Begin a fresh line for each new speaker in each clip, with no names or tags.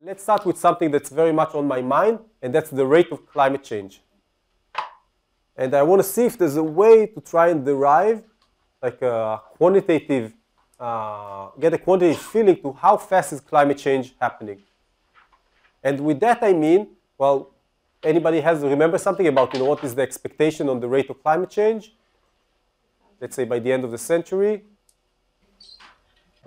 Let's start with something that's very much on my mind, and that's the rate of climate change. And I want to see if there's a way to try and derive like a quantitative, get a quantitative feeling to how fast is climate change happening. And with that I mean, well, anybody remember something about what is the expectation on the rate of climate change? Let's say by the end of the century.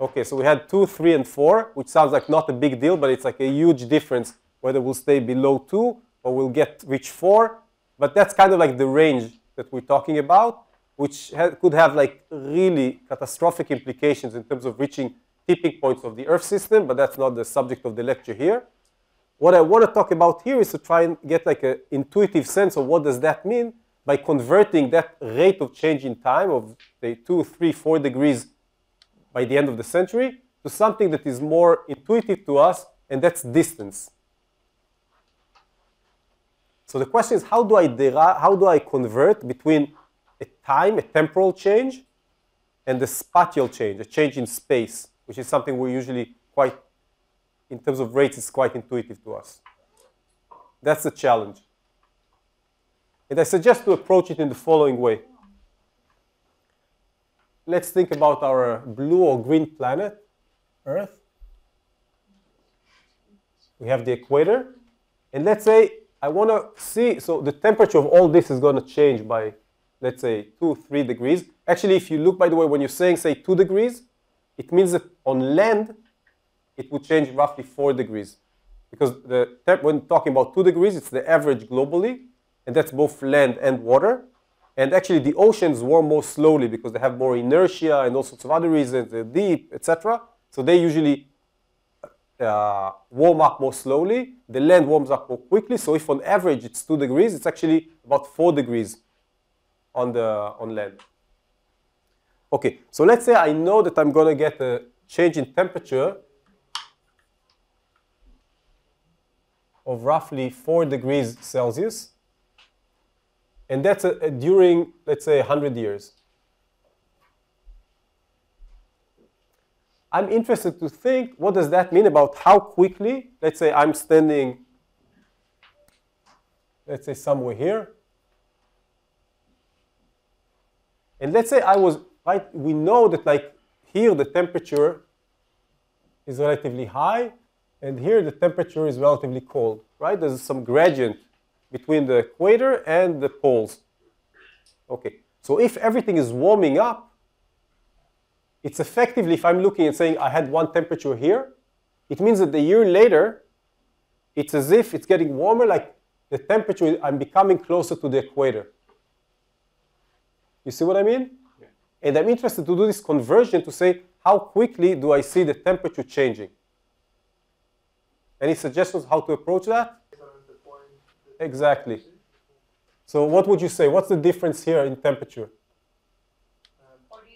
Okay, so we had 2, 3, and 4, which sounds like not a big deal, but it's like a huge difference whether we'll stay below 2 or we'll reach 4. But that's kind of like the range that we're talking about, which could have like really catastrophic implications in terms of reaching tipping points of the Earth system, but that's not the subject of the lecture here. What I want to talk about here is to try and get like an intuitive sense of what does that mean by converting that rate of change in time of say 2, 3, 4 degrees by the end of the century to something that is more intuitive to us, and that's distance. So the question is, how do I convert between a temporal change, and the spatial change, a change in space, which is something we're usually quite, in terms of rates, it's quite intuitive to us. That's the challenge. And I suggest to approach it in the following way. Let's think about our blue or green planet, Earth. We have the equator. And let's say I want to see, so the temperature of all this is going to change by, let's say, 2, 3 degrees. Actually, if you look, by the way, when you're saying, say, 2 degrees, it means that on land, it would change roughly 4 degrees. Because when talking about 2 degrees, it's the average globally, and that's both land and water. And actually, the oceans warm more slowly because they have more inertia and all sorts of other reasons, they're deep, etc. So they usually warm up more slowly. The land warms up more quickly. So if on average it's 2 degrees, it's actually about 4 degrees on land. Okay, so let's say I know that I'm going to get a change in temperature of roughly 4 degrees Celsius. And that's during, let's say, 100 years. I'm interested to think, what does that mean about how quickly, let's say I'm standing, let's say somewhere here. And let's say I was, right, we know that like here the temperature is relatively high, and here the temperature is relatively cold, right? There's some gradient between the equator and the poles. Okay, so if everything is warming up, it's effectively, if I'm looking and saying I had one temperature here, it means that a year later, it's as if it's getting warmer, like the temperature, I'm becoming closer to the equator. You see what I mean? Yeah. And I'm interested to do this conversion to say, how quickly do I see the temperature changing? Any suggestions how to approach that? Exactly. So what would you say? What's the difference here in temperature?
40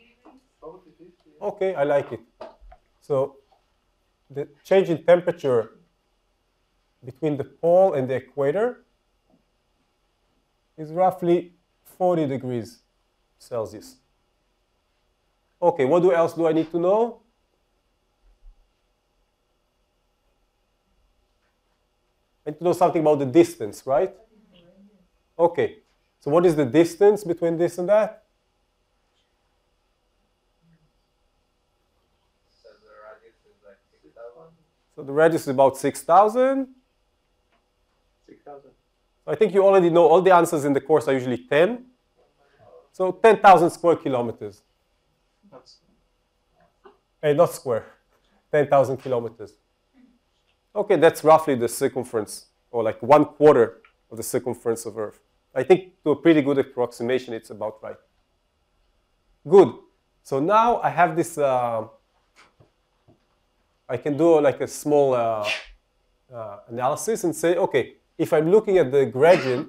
degrees.
Okay, I like it. So the change in temperature between the pole and the equator is roughly 40 degrees Celsius. Okay, what else do I need to know? I need to know something about the distance, right? Okay, so what is the distance between this and that?
So the radius is like 6,000.
So the radius is about 6,000.
6,000.
I think you already know all the answers in the course are usually 10. So 10,000 square kilometers. Not square, 10,000 kilometers. Okay, that's roughly the circumference, or like 1/4 of the circumference of Earth. I think to a pretty good approximation, it's about right. Good. So now I have this, I can do like a small analysis and say, okay, if I'm looking at the gradient,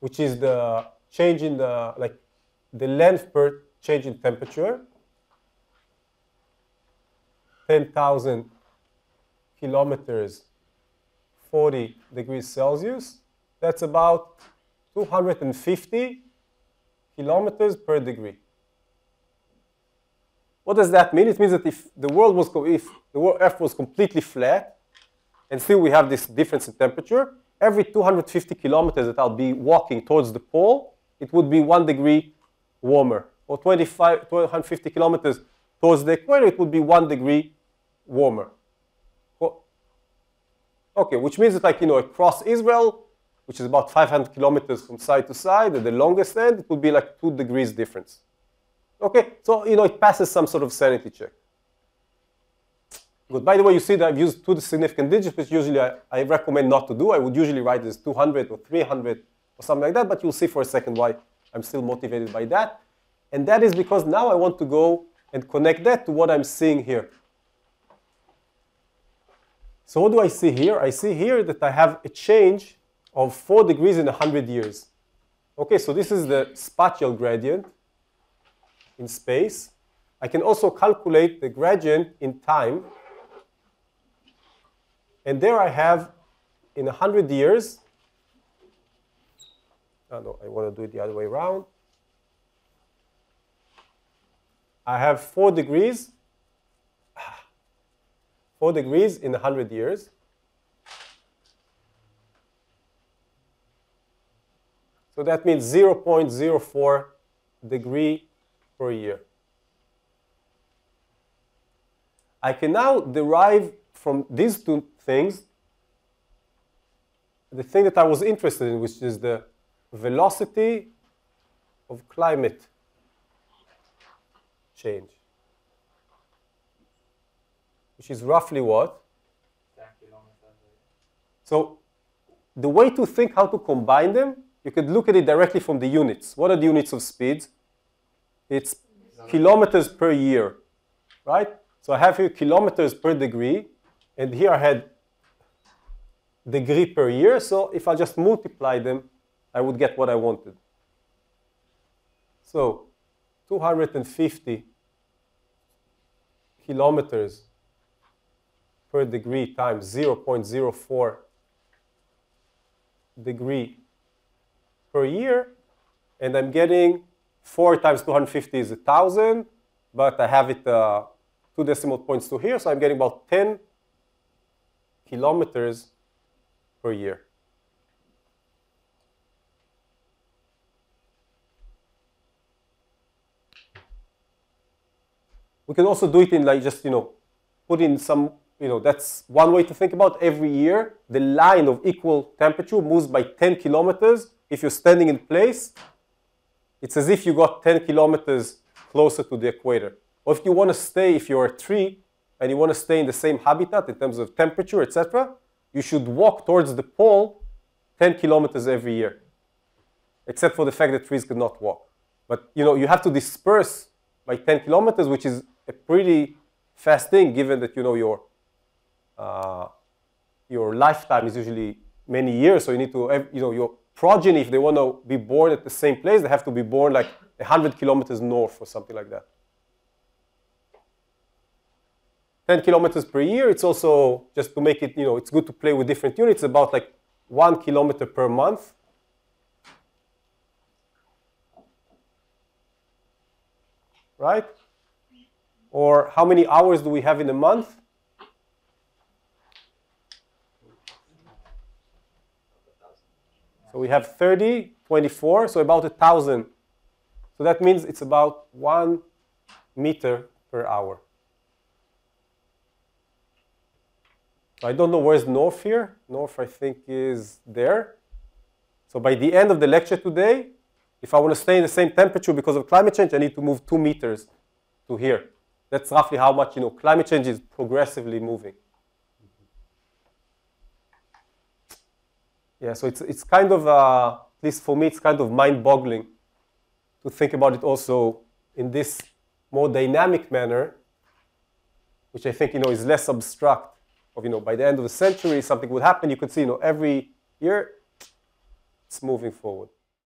which is the change in the length per change in temperature, 10,000 kilometers, 40 degrees Celsius, that's about 250 kilometers per degree. What does that mean? It means that if the Earth was completely flat, and still we have this difference in temperature. Every 250 kilometers that I'll be walking towards the pole, it would be 1 degree warmer. Or 250 kilometers towards the equator, it would be 1 degree warmer. Okay, which means that, like, across Israel, which is about 500 kilometers from side to side, at the longest end, it would be like 2 degrees difference. Okay, so, it passes some sort of sanity check. Good. By the way, you see that I've used 2 significant digits, which usually I recommend not to do. I would usually write this 200 or 300 or something like that, but you'll see for a second why I'm still motivated by that. And that is because now I want to go and connect that to what I'm seeing here. So what do I see here? I see here that I have a change of 4 degrees in 100 years. Okay, so this is the spatial gradient in space. I can also calculate the gradient in time. And there I have, in 100 years, no, I want to do it the other way around. I have 4 degrees. 4 degrees in 100 years. So that means 0.04 degree per year. I can now derive from these 2 things the thing that I was interested in, which is the velocity of climate change, which is roughly what?
10 kilometers.
So the way to think how to combine them, you could look at it directly from the units. What are the units of speed? It's kilometers per year, right? So I have here kilometers per degree, and here I had degree per year. So if I just multiply them, I would get what I wanted. So 250 kilometers per degree times 0.04 degree per year, and I'm getting 4 times 250 is 1,000, but I have it 2 decimal points to here, so I'm getting about 10 kilometers per year. We can also do it in, like, just, put in some, that's one way to think about every year. The line of equal temperature moves by 10 kilometers. If you're standing in place, it's as if you got 10 kilometers closer to the equator. Or if you want to stay, if you're a tree, and you want to stay in the same habitat in terms of temperature, etc., you should walk towards the pole 10 kilometers every year, except for the fact that trees could not walk. But, you have to disperse by 10 kilometers, which is a pretty fast thing, given that, your lifetime is usually many years. So you need to, your progeny, if they want to be born at the same place, they have to be born like 100 kilometers north or something like that. 10 kilometers per year. It's also, just to make it, it's good to play with different units, about like 1 kilometer per month. Right? Or how many hours do we have in a month? So we have 30, 24, so about 1,000. So that means it's about 1 meter per hour. I don't know where's north here. North, I think, is there. So by the end of the lecture today, if I want to stay in the same temperature because of climate change, I need to move 2 meters to here. That's roughly how much, climate change is progressively moving. Yeah, so it's kind of, at least for me, it's kind of mind-boggling to think about it also in this more dynamic manner, which I think, is less abstract. Of, by the end of the century, something would happen. You could see, every year, it's moving forward.